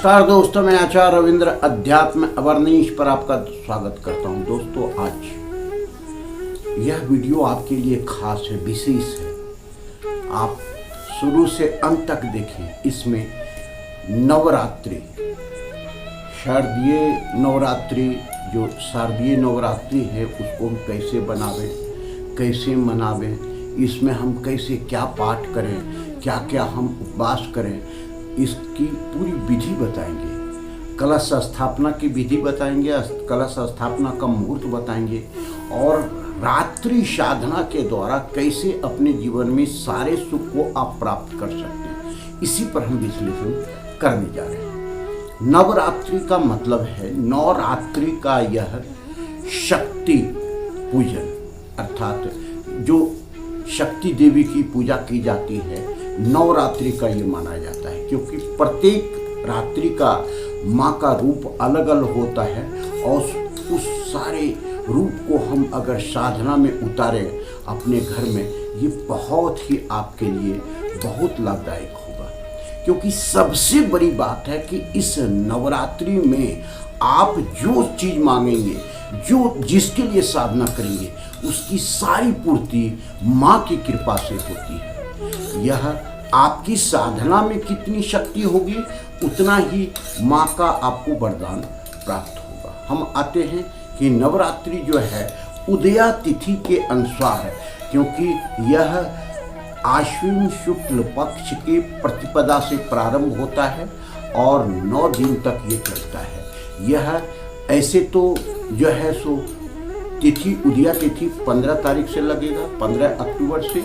नमस्कार दोस्तों, मैं आचार्य रविंद्र अध्यात्म अवर्नीश पर आपका स्वागत करता हूं। दोस्तों, आज यह वीडियो आपके लिए खास है, विशेष है। आप शुरू से अंत तक देखें। इसमें नवरात्रि, शारदीय नवरात्रि, जो शारदीय नवरात्रि है उसको हम कैसे बनावें, कैसे मनावें, इसमें हम कैसे क्या पाठ करें, क्या क्या हम उपवास करें, इसकी पूरी विधि बताएंगे। कलश स्थापना की विधि बताएंगे, कलश स्थापना का मुहूर्त बताएंगे और रात्रि साधना के द्वारा कैसे अपने जीवन में सारे सुख को आप प्राप्त कर सकते हैं, इसी पर हम विश्लेषण करने जा रहे हैं। नवरात्रि का मतलब है नवरात्रि का यह शक्ति पूजन, अर्थात जो शक्ति देवी की पूजा की जाती है, नवरात्रि का ये माना जाता है। क्योंकि प्रत्येक रात्रि का माँ का रूप अलग अलग होता है और उस सारे रूप को हम अगर साधना में उतारें अपने घर में, ये बहुत ही आपके लिए बहुत लाभदायक होगा। क्योंकि सबसे बड़ी बात है कि इस नवरात्रि में आप जो चीज़ मांगेंगे, जो जिसके लिए साधना करेंगे, उसकी सारी पूर्ति माँ की कृपा से होती है। यह आपकी साधना में कितनी शक्ति होगी, उतना ही माँ का आपको वरदान प्राप्त होगा। हम आते हैं कि नवरात्रि जो है उदया तिथि के अनुसार है, क्योंकि यह आश्विन शुक्ल पक्ष के प्रतिपदा से प्रारंभ होता है और 9 दिन तक ये चलता है। यह ऐसे तो जो है सो तिथि, उदया तिथि 15 तारीख से लगेगा, 15 अक्टूबर से,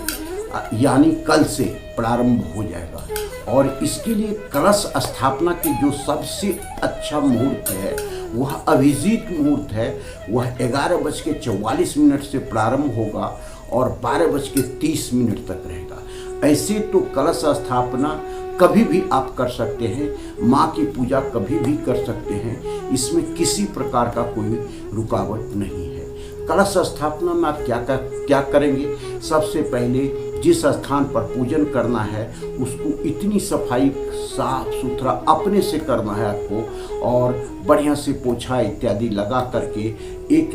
यानी कल से प्रारंभ हो जाएगा। और इसके लिए कलश स्थापना की जो सबसे अच्छा मुहूर्त है वह अभिजीत मुहूर्त है। वह 11:44 से प्रारंभ होगा और 12:30 तक रहेगा। ऐसे तो कलश स्थापना कभी भी आप कर सकते हैं, माँ की पूजा कभी भी कर सकते हैं, इसमें किसी प्रकार का कोई रुकावट नहीं है। कलश स्थापना में आप क्या करेंगे? सबसे पहले जिस स्थान पर पूजन करना है उसको इतनी सफाई, साफ सुथरा अपने से करना है आपको, और बढ़िया से पोछा इत्यादि लगा करके एक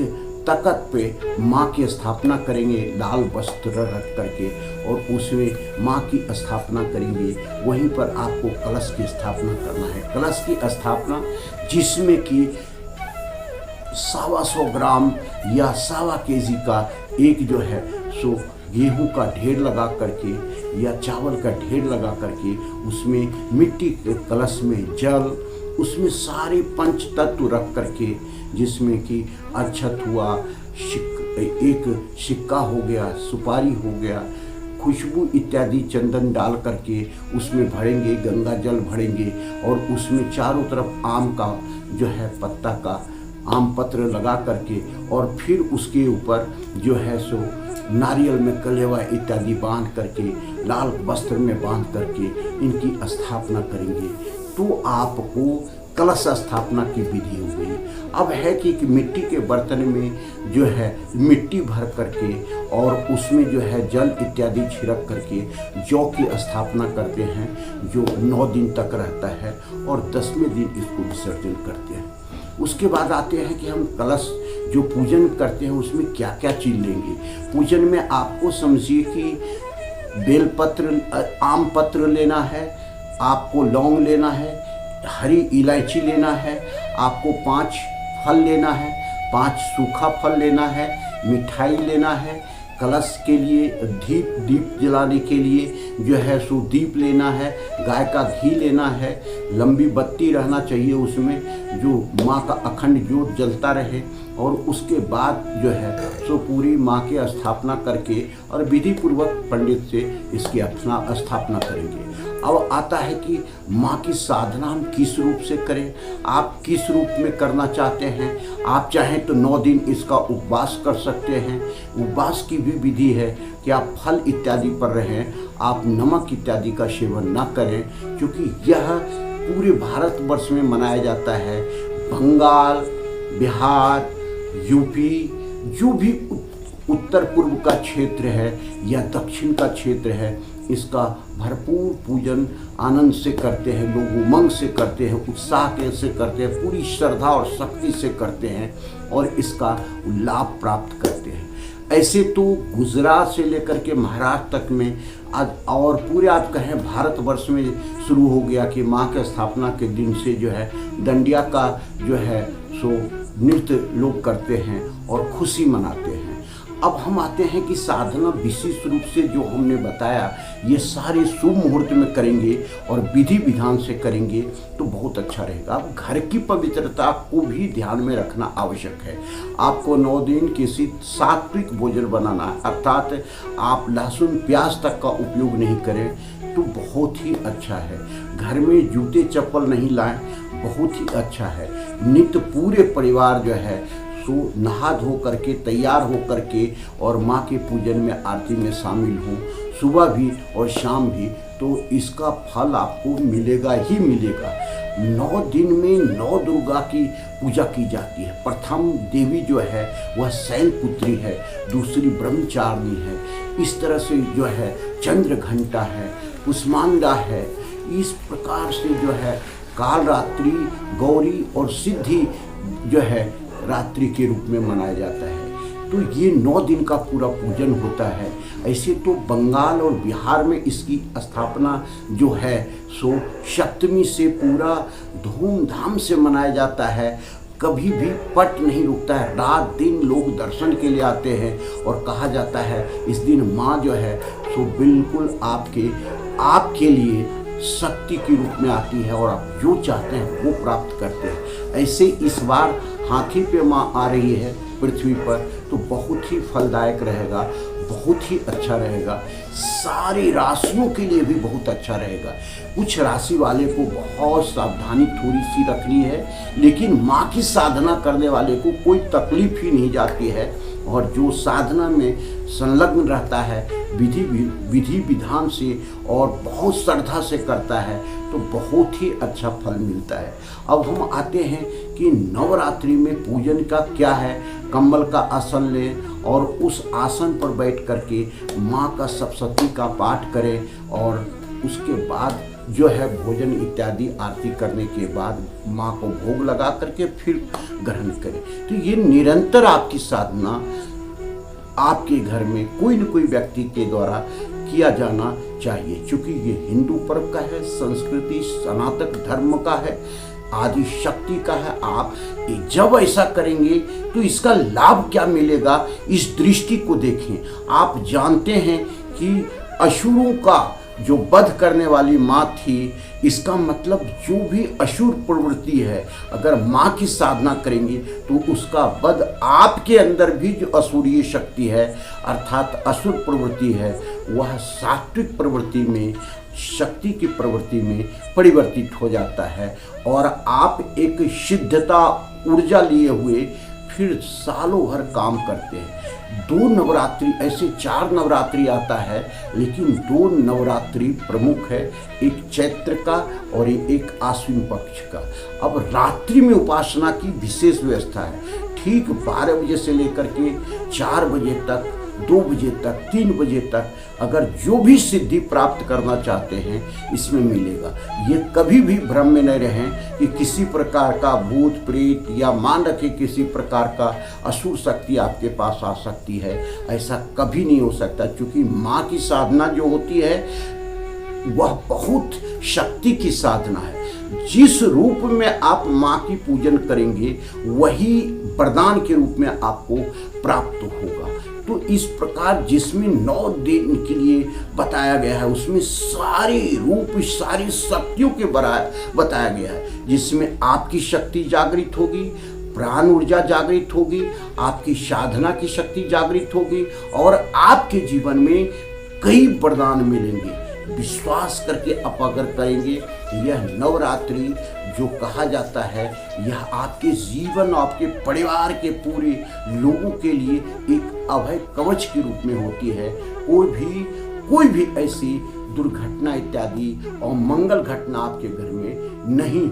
तख्त पे माँ की स्थापना करेंगे, लाल वस्त्र रख करके, और उसमें माँ की स्थापना करेंगे। वहीं पर आपको कलश की स्थापना करना है। कलश की स्थापना जिसमें कि 125 ग्राम या 1.25 केजी का एक जो है सो गेहूं का ढेर लगा करके या चावल का ढेर लगा करके, उसमें मिट्टी के कलश में जल, उसमें सारे पंच तत्व रख करके, जिसमें कि अक्षत हुआ, एक सिक्का हो गया, सुपारी हो गया, खुशबू इत्यादि चंदन डाल करके उसमें भरेंगे, गंगा जल भरेंगे और उसमें चारों तरफ आम का जो है पत्ता का आम पत्र लगा करके, और फिर उसके ऊपर जो है सो नारियल में कलेवा इत्यादि बांध करके, लाल वस्त्र में बांध करके इनकी स्थापना करेंगे। तो आपको कलश स्थापना की विधि हो गई। अब है कि मिट्टी के बर्तन में जो है मिट्टी भर करके और उसमें जो है जल इत्यादि छिड़क करके जौ की स्थापना करते हैं, जो 9 दिन तक रहता है, और 10वें दिन इसको विसर्जन करते हैं। उसके बाद आते हैं कि हम कलश जो पूजन करते हैं उसमें क्या क्या चीज़ लेंगे। पूजन में आपको समझिए कि बेलपत्र, आम पत्र लेना है, आपको लौंग लेना है, हरी इलायची लेना है, आपको 5 फल लेना है, 5 सूखा फल लेना है, मिठाई लेना है, कलश के लिए दीप जलाने के लिए जो है सो दीप लेना है, गाय का घी लेना है, लंबी बत्ती रहना चाहिए उसमें, जो माँ का अखंड ज्योत जलता रहे, और उसके बाद जो है सो पूरी माँ की स्थापना करके और विधि पूर्वक पंडित से इसकी स्थापना करेंगे। अब आता है कि माँ की साधना हम किस रूप से करें, आप किस रूप में करना चाहते हैं। आप चाहें तो 9 दिन इसका उपवास कर सकते हैं। उपवास की भी विधि है कि आप फल इत्यादि पर रहें, आप नमक इत्यादि का सेवन न करें, क्योंकि यह पूरे भारतवर्ष में मनाया जाता है। बंगाल, बिहार, यूपी, जो भी उत्तर पूर्व का क्षेत्र है या दक्षिण का क्षेत्र है, इसका भरपूर पूजन आनंद से करते हैं, लोग उमंग से करते हैं, उत्साह के से करते हैं, पूरी श्रद्धा और शक्ति से करते हैं और इसका लाभ प्राप्त करते हैं। ऐसे तो गुजरात से लेकर के महाराष्ट्र तक में आज और पूरे आज कहें भारतवर्ष में शुरू हो गया कि माँ के स्थापना के दिन से जो है दंडिया का जो है सो नृत्य लोग करते हैं और खुशी मनाते हैं। अब हम आते हैं कि साधना विशेष रूप से जो हमने बताया ये सारे शुभ मुहूर्त में करेंगे और विधि विधान से करेंगे तो बहुत अच्छा रहेगा। अब घर की पवित्रता को भी ध्यान में रखना आवश्यक है। आपको 9 दिन किसी सात्विक भोजन बनाना है, अर्थात आप लहसुन प्याज तक का उपयोग नहीं करें तो बहुत ही अच्छा है। घर में जूते चप्पल नहीं लाएं, बहुत ही अच्छा है। नित्य पूरे परिवार जो है सो नहा धो करके तैयार हो करके और माँ के पूजन में आरती में शामिल हों, सुबह भी और शाम भी, तो इसका फल आपको मिलेगा ही मिलेगा। 9 दिन में 9 दुर्गा की पूजा की जाती है। प्रथम देवी जो है वह शैलपुत्री है, दूसरी ब्रह्मचारिणी है, इस तरह से जो है चंद्र घंटा है, कुष्मांडा है। इस प्रकार से जो है कालरात्रि, गौरी और सिद्धि जो है रात्रि के रूप में मनाया जाता है। तो ये 9 दिन का पूरा पूजन होता है। ऐसे तो बंगाल और बिहार में इसकी स्थापना जो है सो सप्तमी से पूरा धूमधाम से मनाया जाता है। कभी भी पट नहीं रुकता है, रात दिन लोग दर्शन के लिए आते हैं और कहा जाता है इस दिन माँ जो है सो बिल्कुल आपके लिए शक्ति के रूप में आती है और आप जो चाहते हैं वो प्राप्त करते हैं। ऐसे इस बार हाथी पे माँ आ रही है पृथ्वी पर, तो बहुत ही फलदायक रहेगा, बहुत ही अच्छा रहेगा। सारी राशियों के लिए भी बहुत अच्छा रहेगा। कुछ राशि वाले को बहुत सावधानी थोड़ी सी रखनी है, लेकिन माँ की साधना करने वाले को कोई तकलीफ ही नहीं जाती है। और जो साधना में संलग्न रहता है विधि विधान से और बहुत श्रद्धा से करता है तो बहुत ही अच्छा फल मिलता है। अब हम आते हैं कि नवरात्रि में पूजन का क्या है। कंबल का आसन लें और उस आसन पर बैठ करके माँ का सप्तशती का पाठ करें और उसके बाद जो है भोजन इत्यादि आरती करने के बाद माँ को भोग लगा करके फिर ग्रहण करें। तो ये निरंतर आपकी साधना आपके घर में कोई न कोई व्यक्ति के द्वारा किया जाना चाहिए, क्योंकि ये हिंदू पर्व का है, संस्कृति सनातन धर्म का है, आदि शक्ति का है। आप जब ऐसा करेंगे तो इसका लाभ क्या मिलेगा, इस दृष्टि को देखें। आप जानते हैं कि असुरों का जो वध करने वाली माँ थी, इसका मतलब जो भी असुर प्रवृत्ति है अगर माँ की साधना करेंगे तो उसका वध आपके अंदर भी जो असुरीय शक्ति है अर्थात असुर प्रवृत्ति है वह सात्विक प्रवृत्ति में, शक्ति की प्रवृत्ति में परिवर्तित हो जाता है और आप एक सिद्धता ऊर्जा लिए हुए फिर सालों भर काम करते हैं। 2 नवरात्रि, ऐसे 4 नवरात्रि आता है, लेकिन 2 नवरात्रि प्रमुख है, एक चैत्र का और एक आश्विन पक्ष का। अब रात्रि में उपासना की विशेष व्यवस्था है। ठीक 12 बजे से लेकर के 4 बजे तक, 2 बजे तक, 3 बजे तक अगर जो भी सिद्धि प्राप्त करना चाहते हैं इसमें मिलेगा। ये कभी भी भ्रम में नहीं रहें कि किसी प्रकार का भूत प्रेत या मान रखे किसी प्रकार का असुर शक्ति आपके पास आ सकती है, ऐसा कभी नहीं हो सकता। क्योंकि माँ की साधना जो होती है वह बहुत शक्ति की साधना है। जिस रूप में आप माँ की पूजन करेंगे वही वरदान के रूप में आपको प्राप्त होगा। तो इस प्रकार जिसमें 9 दिन के लिए बताया गया है उसमें सारी रूप सारी शक्तियों के बताया गया है, जिसमें आपकी शक्ति जागृत होगी, प्राण ऊर्जा जागृत होगी, आपकी साधना की शक्ति जागृत होगी और आपके जीवन में कई वरदान मिलेंगे। विश्वास करके आप अगर करेंगे यह नवरात्रि जो कहा जाता है यह आपके जीवन आपके परिवार के पूरे लोगों के लिए एक अभय कवच के रूप में होती है। कोई भी ऐसी दुर्घटना इत्यादि और मंगल घटना आपके घर में नहीं